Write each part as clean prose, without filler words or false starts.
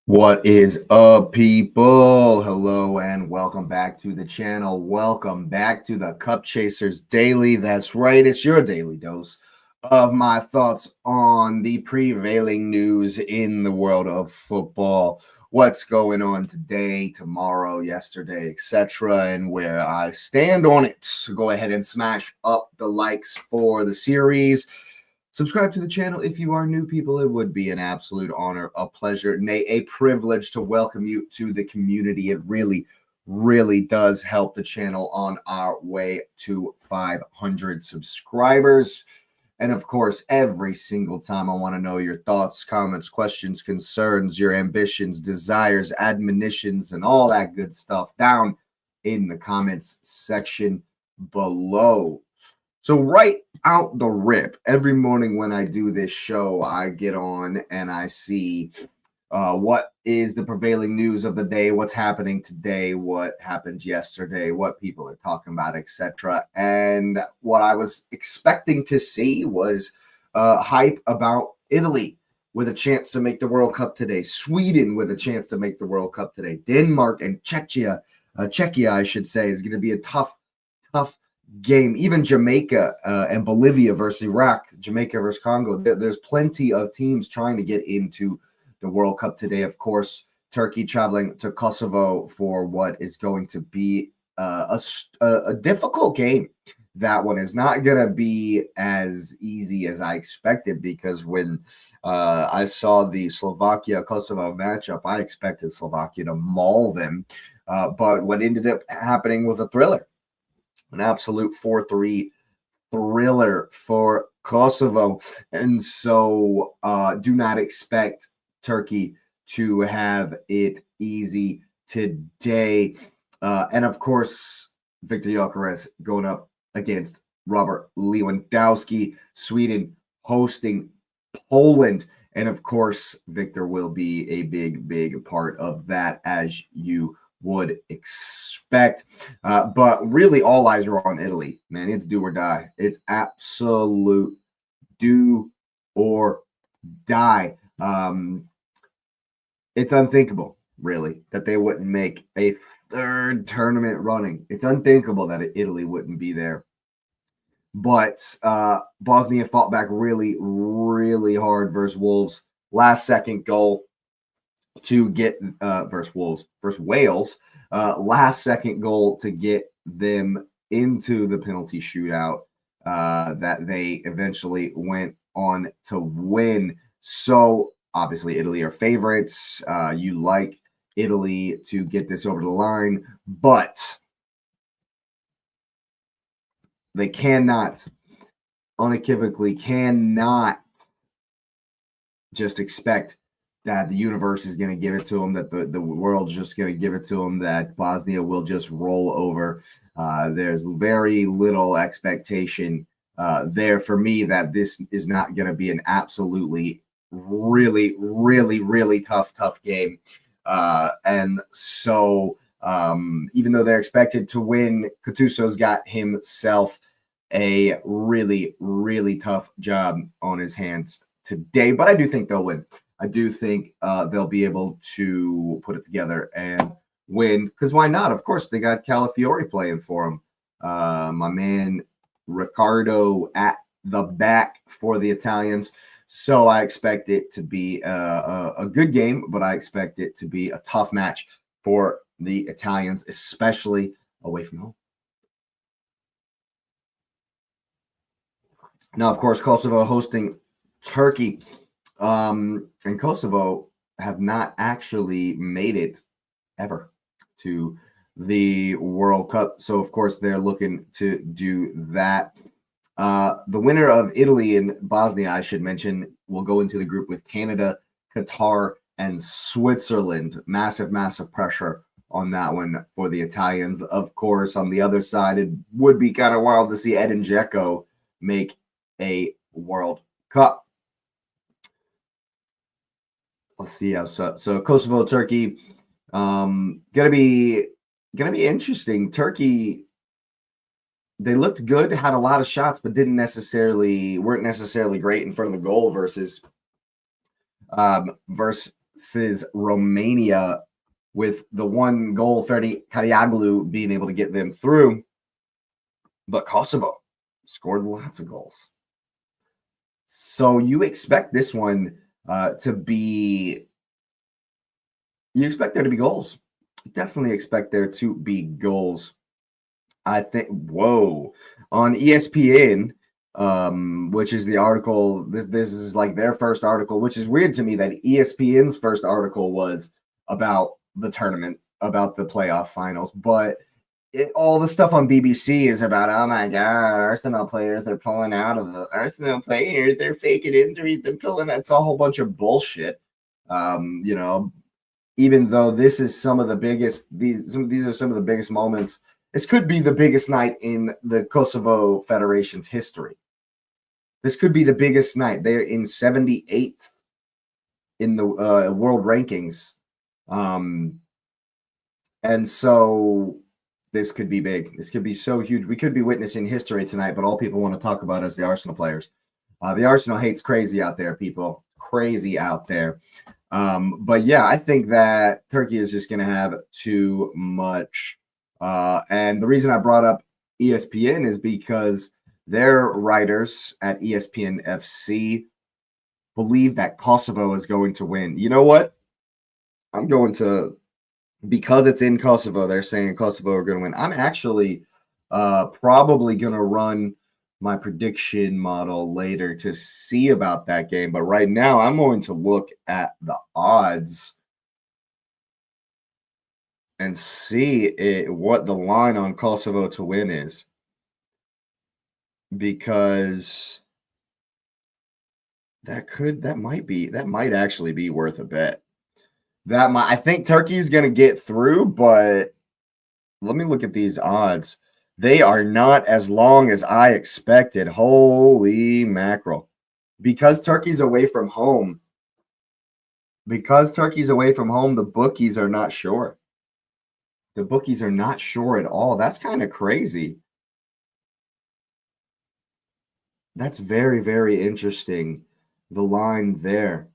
What is up, people? Hello and welcome back to the channel. Welcome back to the Cup Chasers Daily. That's right, it's your daily dose of my thoughts on the prevailing news in the world of football. What's going on today, tomorrow, yesterday, etc., and where I stand on it. So go ahead and smash up the likes for the series. Subscribe to the channel if you are new, people. It would be an absolute honor, a pleasure, nay, a privilege to welcome you to the community. It really does help the channel on our way to 500 subscribers. And of course, every single time I want to know your thoughts, comments, questions, concerns, your ambitions, desires, admonitions, and all that good stuff down in the comments section below. So right out the rip, every morning when I do this show, I get on and I see what is the prevailing news of the day, what's happening today, what happened yesterday, what people are talking about, etc. And what I was expecting to see was hype about Italy with a chance to make the World Cup today, Sweden with a chance to make the World Cup today, Denmark and Czechia, I should say, is going to be a tough game. Even Jamaica and Bolivia versus Iraq, Jamaica versus Congo. There's plenty of teams trying to get into the World Cup today. Of course, Turkey traveling to Kosovo for what is going to be a difficult game. That one is not going to be as easy as I expected, because when I saw the Slovakia-Kosovo matchup, I expected Slovakia to maul them. But what ended up happening was a thriller. An absolute 4-3 thriller for Kosovo. And so do not expect Turkey to have it easy today. And of course, Victor Gyökeres going up against Robert Lewandowski. Sweden hosting Poland. And of course, Victor will be a big part of that, as you would expect. But really, all eyes are on Italy, man. It's do or die. It's absolute do or die. It's unthinkable, really, that they wouldn't make a third tournament running. It's unthinkable that Italy wouldn't be there. But Bosnia fought back really hard versus Wolves. Last second goal to get versus Wales. Last second goal to get them into the penalty shootout that they eventually went on to win. So obviously Italy are favorites. You like Italy to get this over the line, but they unequivocally cannot just expect that the universe is going to give it to them, that the world's just going to give it to them, that Bosnia will just roll over. There's very little expectation there for me that this is not going to be an absolutely really tough game. And so even though they're expected to win, Gattuso's got himself a really tough job on his hands today, but I do think they'll win. I do think they'll be able to put it together and win, because why not? Of course, they got Calafiori playing for them. My man Riccardo at the back for the Italians. So I expect it to be a good game, but I expect it to be a tough match for the Italians, especially away from home. Now, of course, Kosovo hosting Turkey. And Kosovo have not actually made it ever to the World Cup. So, of course, they're looking to do that. The winner of Italy and Bosnia, I should mention, will go into the group with Canada, Qatar, and Switzerland. Massive pressure on that one for the Italians. Of course, on the other side, it would be kind of wild to see Edin Dzeko make a World Cup. Let's see how so Kosovo, Turkey, gonna be interesting. Turkey, they looked good, had a lot of shots, but weren't necessarily great in front of the goal versus Romania, with the one goal, Ferdi Kariaglu being able to get them through. But Kosovo scored lots of goals. So you expect this one to be, you expect there to be goals. Definitely expect there to be goals. I think, whoa, on ESPN, which is the article, this is like their first article, which is weird to me that ESPN's first article was about the tournament, about the playoff finals, but all the stuff on BBC is about, oh my God, Arsenal players are pulling out of the Arsenal players, they're faking injuries, they're pulling. It's a whole bunch of bullshit. You know, even though this is some of the biggest, these are some of the biggest moments. This could be the biggest night in the Kosovo Federation's history. This could be the biggest night. They're in 78th in the world rankings. And so this could be big. This could be so huge. We could be witnessing history tonight, but all people want to talk about is the Arsenal players. The Arsenal hate's crazy out there, people. Crazy out there. But yeah, I think that Turkey is just going to have too much. And the reason I brought up ESPN is because their writers at ESPN FC believe that Kosovo is going to win. You know what? I'm going to, because it's in Kosovo, they're saying Kosovo are going to win. I'm actually probably going to run my prediction model later to see about that game. But right now, I'm going to look at the odds and see what the line on Kosovo to win is. Because that might actually be worth a bet. I think Turkey's going to get through, but let me look at these odds. They are not as long as I expected. Holy mackerel. Because Turkey's away from home, the bookies are not sure. The bookies are not sure at all. That's kind of crazy. That's very, very interesting. The line there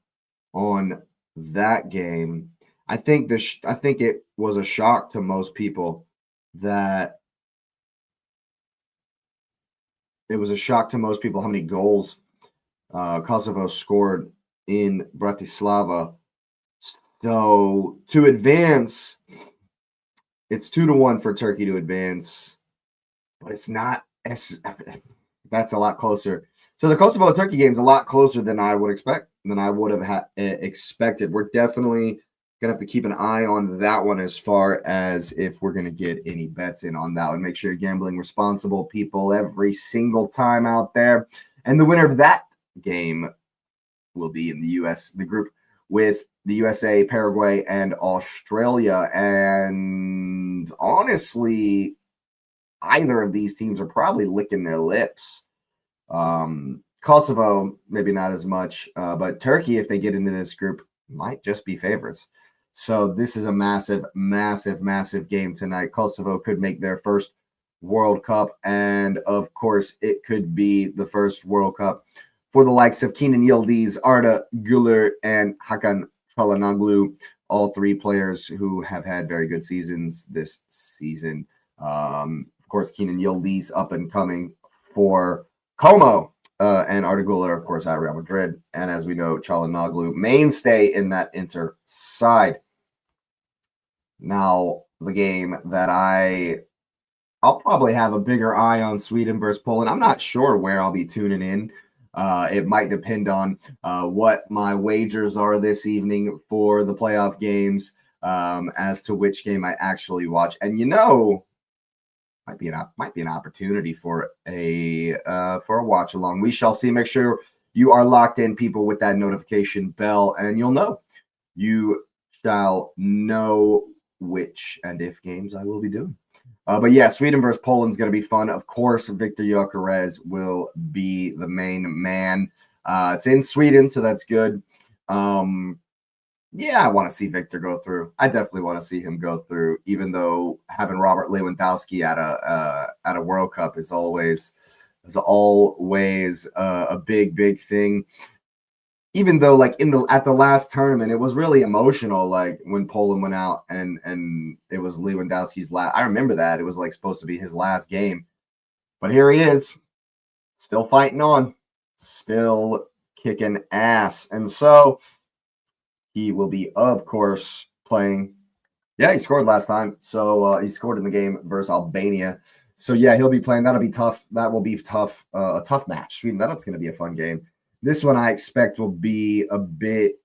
on that game. I think it was a shock to most people that how many goals Kosovo scored in Bratislava. So to advance, it's 2-1 for Turkey to advance, but it's not as. That's a lot closer. So the Kosovo Turkey game is a lot closer than I would have expected. We're definitely gonna have to keep an eye on that one as far as if we're gonna get any bets in on that one. Make sure you're gambling responsible, people, every single time out there. And the winner of that game will be in the group with the USA, Paraguay, and Australia. And honestly, either of these teams are probably licking their lips. Kosovo, maybe not as much, but Turkey, if they get into this group, might just be favorites. So this is a massive, massive, massive game tonight. Kosovo could make their first World Cup, and of course, it could be the first World Cup for the likes of Kenan Yildiz, Arda Güler, and Hakan Çalhanoğlu, all three players who have had very good seasons this season. Of course, Kenan Yildiz up and coming for Como, and Arda Güler, of course, at Real Madrid. And as we know, Çalhanoğlu, mainstay in that Inter side. Now, the game that I'll probably have a bigger eye on Sweden versus Poland. I'm not sure where I'll be tuning in. It might depend on what my wagers are this evening for the playoff games, as to which game I actually watch. And might be an opportunity for a watch along. We shall see. Make sure you are locked in, people, with that notification bell, and you shall know which and if games I will be doing. But yeah, Sweden versus Poland is going to be fun. Of course, Victor Gyökeres will be the main man. It's in Sweden, so that's good. Yeah, I want to see Victor go through. I definitely want to see him go through, even though having Robert Lewandowski at a World Cup is always a big, big thing. even though like at the last tournament, it was really emotional. Like when Poland went out and it was Lewandowski's last. I remember that it was like supposed to be his last game, but here he is, still fighting on, still kicking ass, and so he will be, of course, playing. Yeah, he scored last time, so he scored in the game versus Albania. So yeah, he'll be playing. That'll be tough. That will be tough. A tough match. Sweden. That's going to be a fun game. This one I expect will be a bit.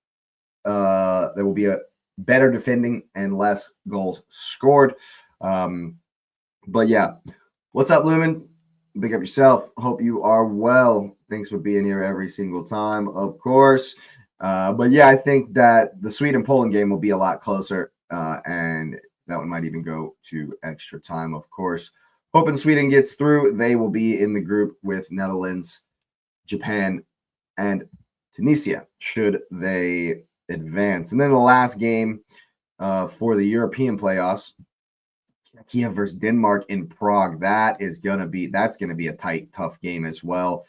There will be a better defending and less goals scored. But yeah, what's up, Lumen? Big up yourself. Hope you are well. Thanks for being here every single time, of course. But yeah, I think that the Sweden-Poland game will be a lot closer, and that one might even go to extra time, of course. Hoping Sweden gets through. They will be in the group with Netherlands, Japan, and Tunisia, should they advance. And then the last game for the European playoffs, Czechia versus Denmark in Prague. That's gonna be a tight, tough game as well.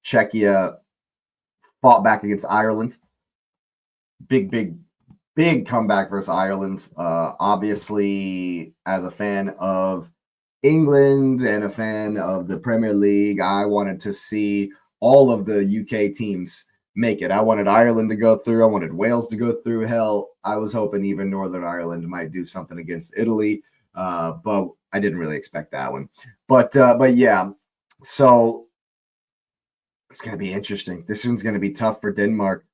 Czechia fought back against Ireland. Big comeback versus Ireland. Obviously, as a fan of England and a fan of the Premier League, I wanted to see all of the UK teams make it. I wanted Ireland to go through. I wanted Wales to go through. Hell, I was hoping even Northern Ireland might do something against Italy, but I didn't really expect that one. But yeah, so it's going to be interesting. This one's going to be tough for Denmark.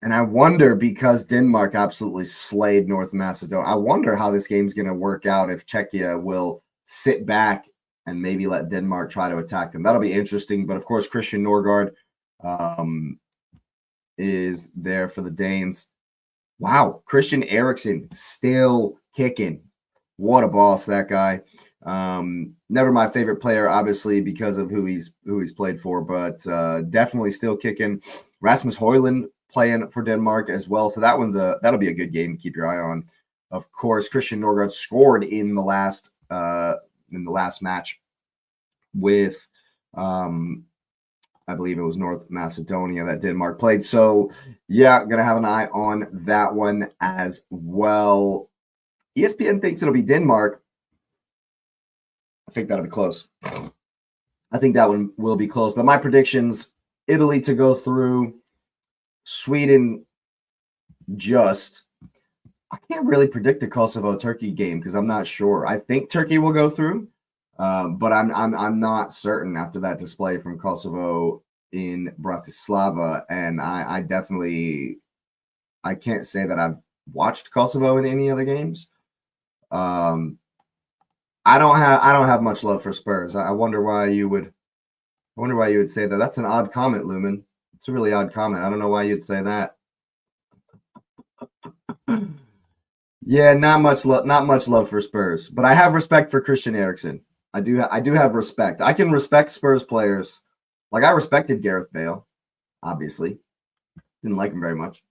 And I wonder, because Denmark absolutely slayed North Macedonia, I wonder how this game's going to work out, if Czechia will sit back and maybe let Denmark try to attack them. That'll be interesting. But of course, Christian Norgard is there for the Danes. Wow, Christian Eriksen still kicking. What a boss, that guy. Never my favorite player, obviously, because of who he's played for, but definitely still kicking. Rasmus Højlund playing for Denmark as well. So that'll be a good game to keep your eye on. Of course, Christian Norgard scored in the last match with I believe it was North Macedonia that Denmark played. So yeah, gonna have an eye on that one as well. ESPN thinks it'll be Denmark. I think that'll be close. I think that one will be close. But my predictions, Italy to go through, Sweden just. I can't really predict the Kosovo-Turkey game because I'm not sure. I think Turkey will go through, but I'm not certain after that display from Kosovo in Bratislava, and I can't say that I've watched Kosovo in any other games. I don't have much love for Spurs. I wonder why you would say that. That's an odd comment, Lumen. It's a really odd comment. I don't know why you'd say that. Yeah, not much love for Spurs, but I have respect for Christian Eriksen. I do have respect. I can respect Spurs players. Like, I respected Gareth Bale, obviously. Didn't like him very much.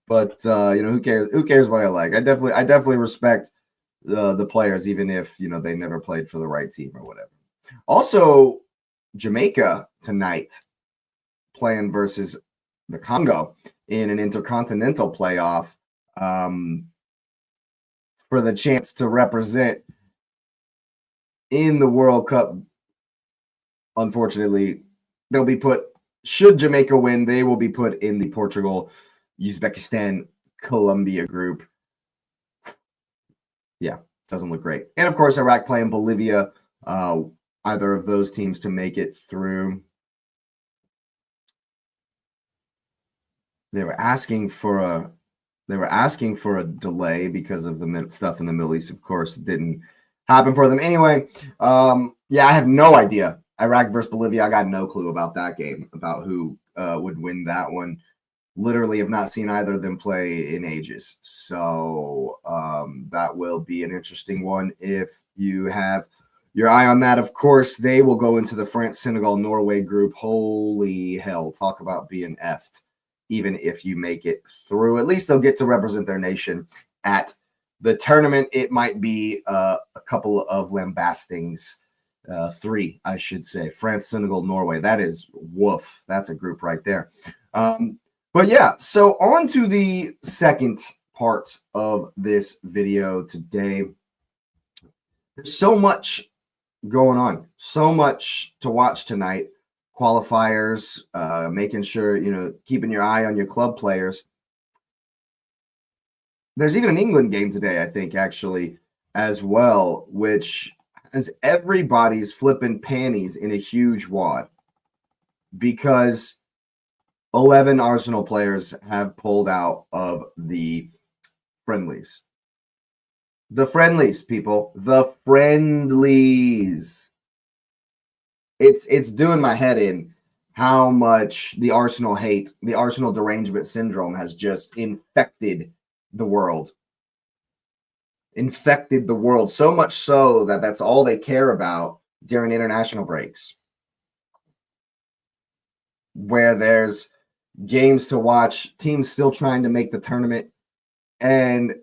But who cares? Who cares what I like? I definitely respect the players, even if they never played for the right team or whatever. Also, Jamaica tonight playing versus the Congo in an intercontinental playoff for the chance to represent in the World Cup. Unfortunately, they'll be put. Should Jamaica win, they will be put in the Portugal, Uzbekistan, Colombia group. Yeah, doesn't look great. And of course, Iraq playing Bolivia. Either of those teams to make it through. They were asking for a delay because of the stuff in the Middle East. Of course, it didn't happen for them anyway. Yeah, I have no idea. Iraq versus Bolivia. I got no clue about that game, about who would win that one. Literally have not seen either of them play in ages. So that will be an interesting one if you have your eye on that. Of course, they will go into the France, Senegal, Norway group. Holy hell. Talk about being effed. Even if you make it through, at least they'll get to represent their nation at the tournament. It might be a couple of lambastings three, I should say. France, Senegal, Norway. That is woof. That's a group right there. But yeah, so on to the second part of this video today. There's so much going on, so much to watch tonight. Qualifiers, making sure, keeping your eye on your club players. There's even an England game today, I think, actually, as well, which has everybody's flipping panties in a huge wad because 11 Arsenal players have pulled out of the friendlies. The friendlies, people. The friendlies. It's doing my head in how much the Arsenal hate, the Arsenal derangement syndrome has just infected the world. Infected the world so much so that that's all they care about during international breaks. Where there's games to watch, teams still trying to make the tournament, and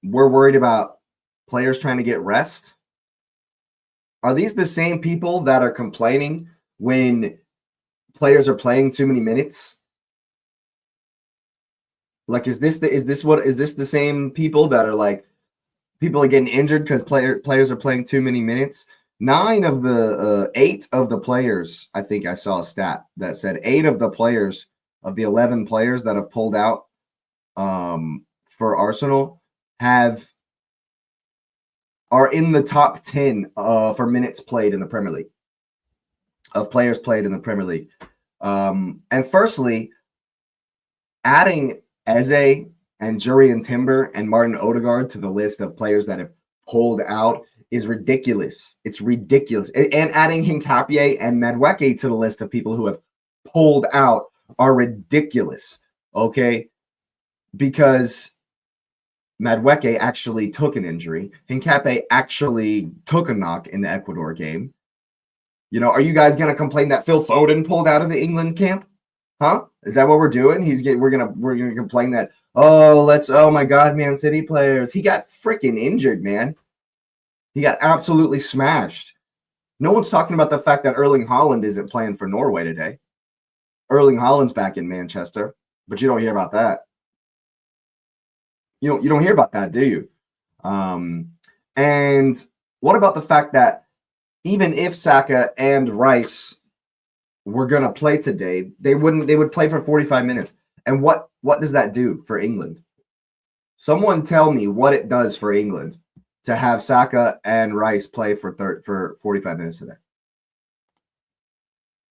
we're worried about players trying to get rest. Are these the same people that are complaining when players are playing too many minutes? Like, is this the same people that are like, people are getting injured because players are playing too many minutes? 8 of the players, I think I saw a stat that said 8 of the players of the 11 players that have pulled out for Arsenal are in the top 10 for minutes played in the Premier League, of players played in the Premier League. And firstly, adding Eze and Jurriën Timber and Martin Odegaard to the list of players that have pulled out is ridiculous. It's ridiculous. And adding Hincapié and Madueke to the list of people who have pulled out are ridiculous, okay? Because Madueke actually took an injury. Hincapié actually took a knock in the Ecuador game. Are you guys going to complain that Phil Foden pulled out of the England camp? Huh? Is that what we're doing? We're gonna complain that, oh my God, Man City players. He got freaking injured, man. He got absolutely smashed. No one's talking about the fact that Erling Haaland isn't playing for Norway today. Erling Haaland's back in Manchester, but you don't hear about that. You don't hear about that, do you? And what about the fact that even if Saka and Rice were going to play today, they would play for 45 minutes. And what does that do for England? Someone tell me what it does for England to have Saka and Rice play for 45 minutes today.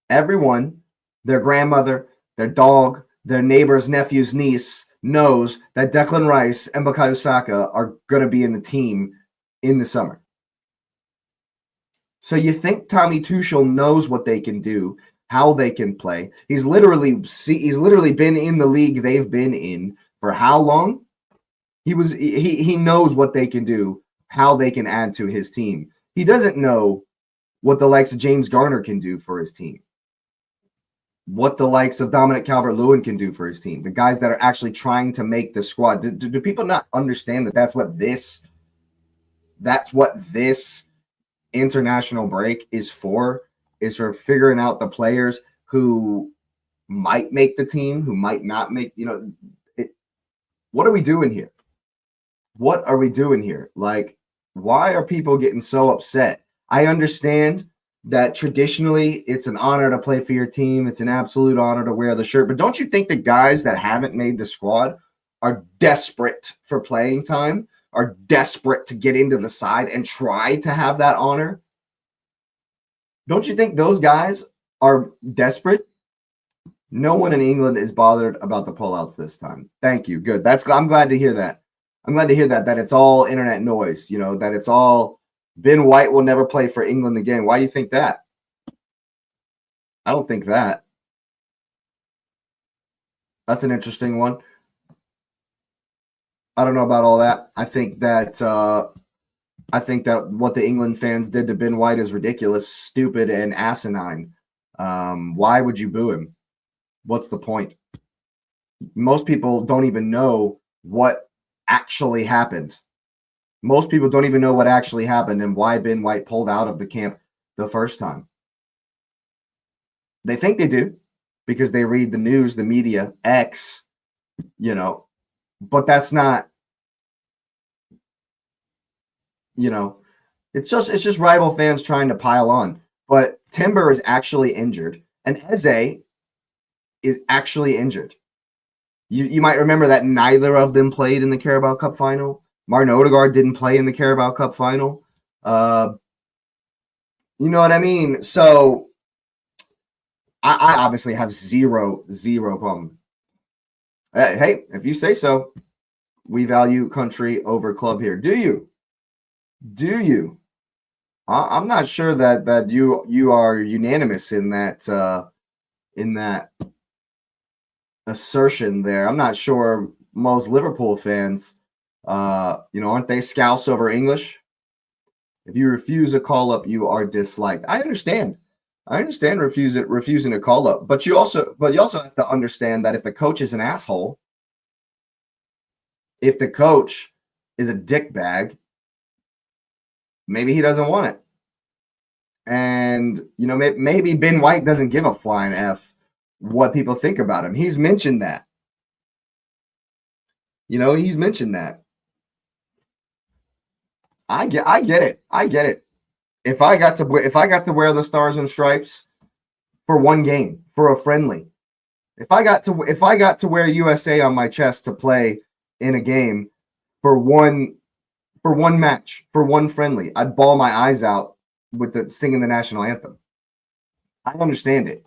Everyone, their grandmother, their dog, their neighbor's nephew's niece knows that Declan Rice and Bukayo Saka are going to be in the team in the summer. So you think Tommy Tuchel knows what they can do, how they can play? He's literally been in the league they've been in for how long? He knows what they can do, how they can add to his team. He doesn't know what the likes of James Garner can do for his team, what the likes of Dominic Calvert-Lewin can do for his team, the guys that are actually trying to make the squad. Do people not understand that that's what this international break is for figuring out the players who might make the team, who might not make, what are we doing here? What are we doing here? Like, why are people getting so upset? I understand that traditionally it's an honor to play for your team. It's an absolute honor to wear the shirt. But don't you think the guys that haven't made the squad are desperate for playing time, are desperate to get into the side and try to have that honor? Don't you think those guys are desperate? No one in England is bothered about the pullouts this time. Thank you. Good. I'm glad to hear that. I'm glad to hear that it's all internet noise, that it's all Ben White will never play for England again. Why do you think that? I don't think that. That's an interesting one. I don't know about all that. I think that what the England fans did to Ben White is ridiculous, stupid, and asinine. Why would you boo him? What's the point? Most people don't even know what actually happened. Most people don't even know what actually happened and why Ben White pulled out of the camp the first time. They think they do because they read the news, the media, X, but that's not, it's just rival fans trying to pile on. But Timber is actually injured, and Eze is actually injured. You might remember that neither of them played in the Carabao Cup final. Martin Odegaard didn't play in the Carabao Cup final. You know what I mean? So I obviously have zero problem. Hey, if you say so, we value country over club here. Do you? Do you? I'm not sure that you are unanimous in that assertion there. I'm not sure most Liverpool fans, aren't they Scouse over English? If you refuse a call up, you are disliked. I understand refusing a call up, but you also have to understand that if the coach is an asshole, if the coach is a dickbag, maybe he doesn't want it. And maybe Ben White doesn't give a flying F what people think about him. He's mentioned that. He's mentioned that. I get it. I get it. If I got to wear the stars and stripes for one game, for a friendly, if I got to wear USA on my chest to play in a game for one match, for one friendly, I'd bawl my eyes out with singing the national anthem. I understand it.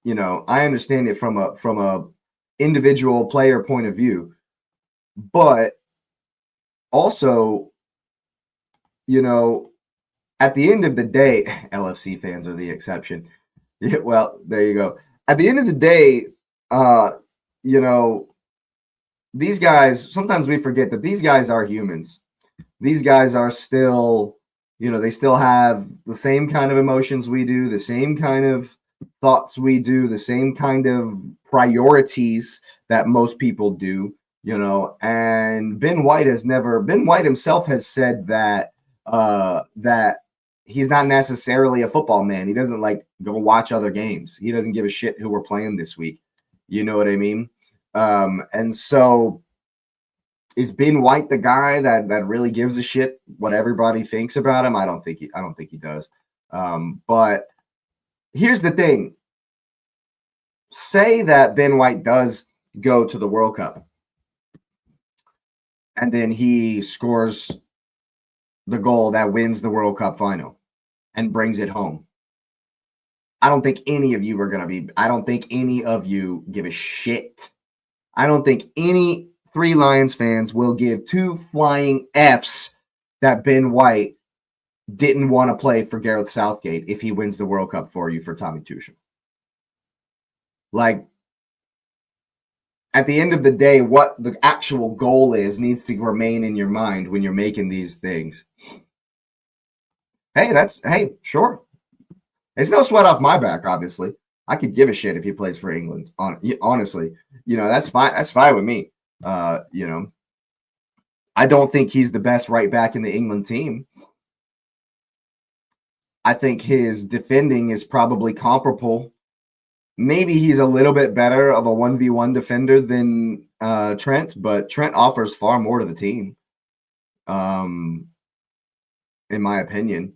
I understand it from a individual player point of view, but also, at the end of the day, LFC fans are the exception. Yeah, well, there you go. At the end of the day, these guys, sometimes we forget that these guys are humans. These guys are still, they still have the same kind of emotions we do, the same kind of thoughts we do, the same kind of priorities that most people do, and Ben White himself has said that that he's not necessarily a football man. He doesn't go watch other games. He doesn't give a shit who we're playing this week. You know what I mean? And so is Ben White the guy that really gives a shit what everybody thinks about him? I don't think he does. But here's the thing. Say that Ben White does go to the World Cup and then he scores the goal that wins the World Cup final and brings it home. I don't think any of you give a shit. I don't think any Three Lions fans will give two flying Fs that Ben White didn't want to play for Gareth Southgate if he wins the World Cup for you for Tommy Tuchel. At the end of the day, what the actual goal is needs to remain in your mind when you're making these things. Hey, sure. It's no sweat off my back, obviously. I could give a shit if he plays for England. Honestly, that's fine. That's fine with me. I don't think he's the best right back in the England team. I think his defending is probably comparable. Maybe he's a little bit better of a 1v1 defender than Trent, but Trent offers far more to the team, in my opinion.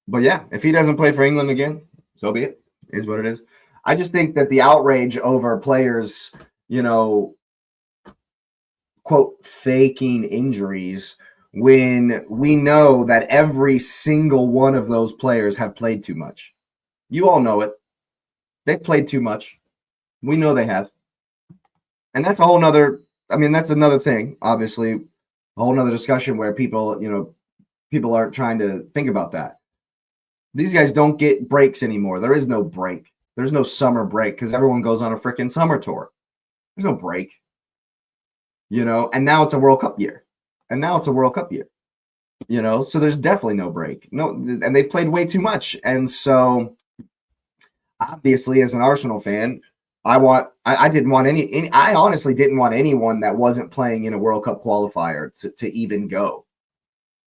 But yeah, if he doesn't play for England again, so be it. It is what it is. I just think that the outrage over players, quote, faking injuries when we know that every single one of those players have played too much. You all know it. They've played too much. We know they have. And that's a whole nother, that's another thing, obviously, a whole nother discussion where people aren't trying to think about that. These guys don't get breaks anymore. There is no break. There's no summer break because everyone goes on a freaking summer tour. There's no break. And now it's a World Cup year. So there's definitely no break. No, and they've played way too much. And so obviously, as an Arsenal fan, I didn't want any I honestly didn't want anyone that wasn't playing in a World Cup qualifier to even go.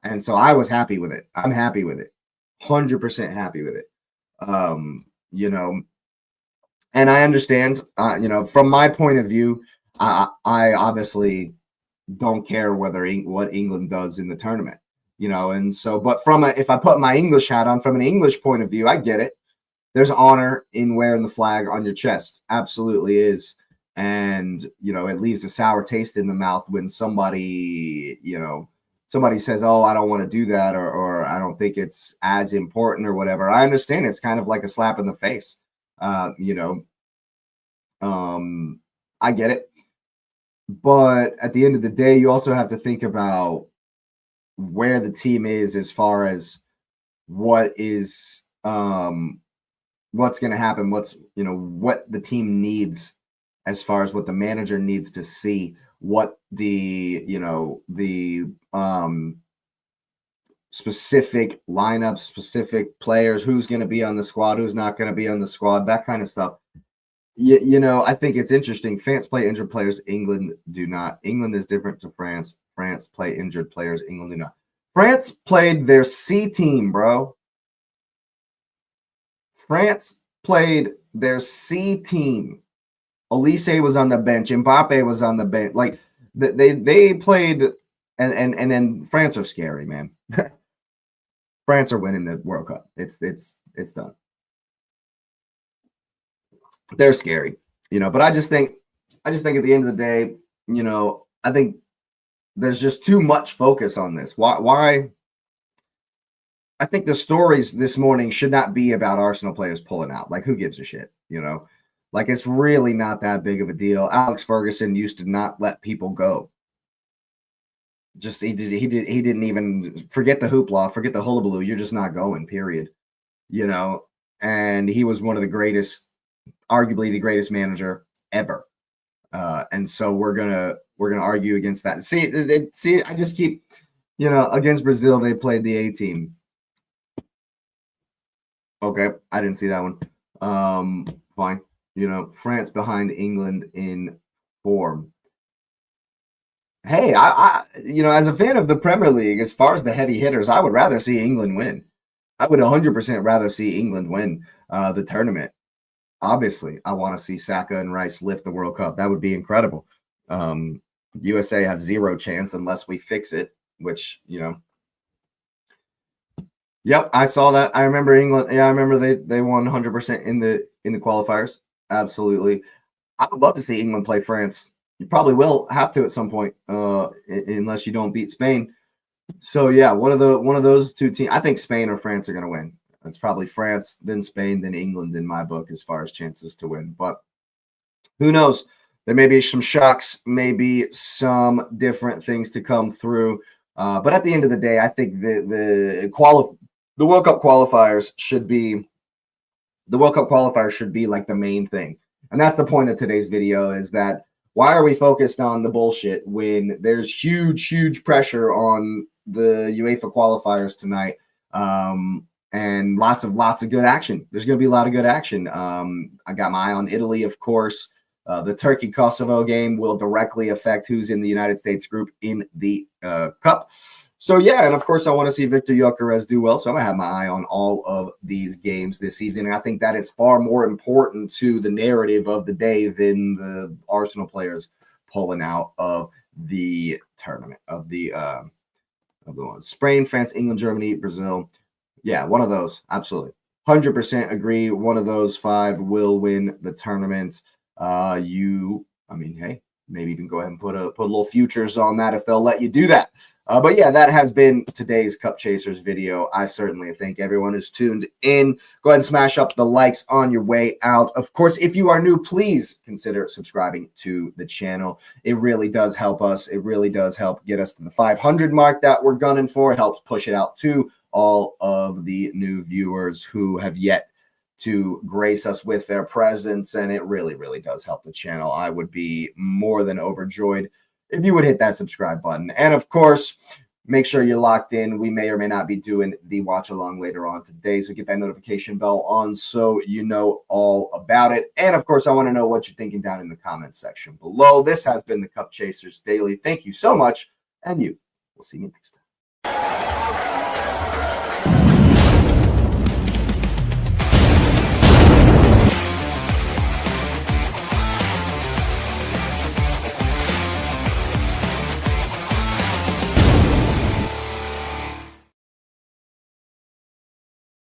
And so I was happy with it. I'm happy with it. 100% happy with it. You know, and I understand, from my point of view, I obviously don't care what England does in the tournament, and so, but if I put my English hat on from an English point of view, I get it. There's honor in wearing the flag on your chest. Absolutely is. And, it leaves a sour taste in the mouth when somebody says, oh, I don't want to do that, or I don't think it's as important or whatever. I understand it's kind of like a slap in the face. Uh, you know, I get it. But at the end of the day, you also have to think about where the team is as far as what is what's going to happen, what the team needs as far as what the manager needs to see, what the specific lineups, specific players, who's going to be on the squad, who's not going to be on the squad, that kind of stuff. I think it's interesting. France play injured players. England do not. England is different to France. France play injured players. England do not. France played their C team, bro. France played their C team. Olise was on the bench. Mbappe was on the bench. Like they played, and then France are scary, man. France are winning the World Cup. It's done. They're scary, but I just think at the end of the day, I think there's just too much focus on this. Why? I think the stories this morning should not be about Arsenal players pulling out. Like, who gives a shit? Like, it's really not that big of a deal. Alex Ferguson used to not let people go. Just he didn't even forget the hoopla, forget the hullabaloo. You're just not going, period. And he was one of the greatest, arguably the greatest manager ever. And so we're gonna argue against that. See, I just keep, against Brazil, they played the A team. Okay, I didn't see that one. Fine. France behind England in form. Hey, I as a fan of the Premier League, as far as the heavy hitters, I would rather see England win. I would 100% rather see England win the tournament. Obviously, I want to see Saka and Rice lift the World Cup. That would be incredible. USA have zero chance unless we fix it, which, Yep, I saw that. I remember England. Yeah, I remember they won 100% in the qualifiers. Absolutely. I would love to see England play France. You probably will have to at some point, unless you don't beat Spain. So yeah, one of those two teams. I think Spain or France are going to win. It's probably France, then Spain, then England in my book as far as chances to win. But who knows? There may be some shocks, maybe some different things to come through. But at the end of the day, I think the World Cup qualifiers should be like the main thing. And that's the point of today's video, is that why are we focused on the bullshit when there's huge pressure on the UEFA qualifiers tonight? And lots of good action. There's going to be a lot of good action. I got my eye on Italy, of course. The Turkey-Kosovo game will directly affect who's in the United States group in the Cup. So, yeah, and of course, I want to see Victor Gyökeres do well. So I'm going to have my eye on all of these games this evening. And I think that is far more important to the narrative of the day than the Arsenal players pulling out of the tournament, of the ones. Spain, France, England, Germany, Brazil. Yeah, one of those. Absolutely. 100% agree. One of those five will win the tournament. Hey, maybe even go ahead and put a little futures on that if they'll let you do that. But yeah, that has been today's Cup Chasers video. I certainly thank everyone who's tuned in. Go ahead and smash up the likes on your way out. Of course, if you are new, please consider subscribing to the channel. It really does help us. It really does help get us to the 500 mark that we're gunning for. It helps push it out to all of the new viewers who have yet to grace us with their presence, and it really does help the channel. I would be more than overjoyed if you would hit that subscribe button. And of course, Make sure you're locked in. We may or may not be doing the watch along later on today. So get that notification bell on so you know all about it. And of course, I want to know what you're thinking down in the comments section below. This has been the Cup Chasers Daily. Thank you so much. And you will see me next time.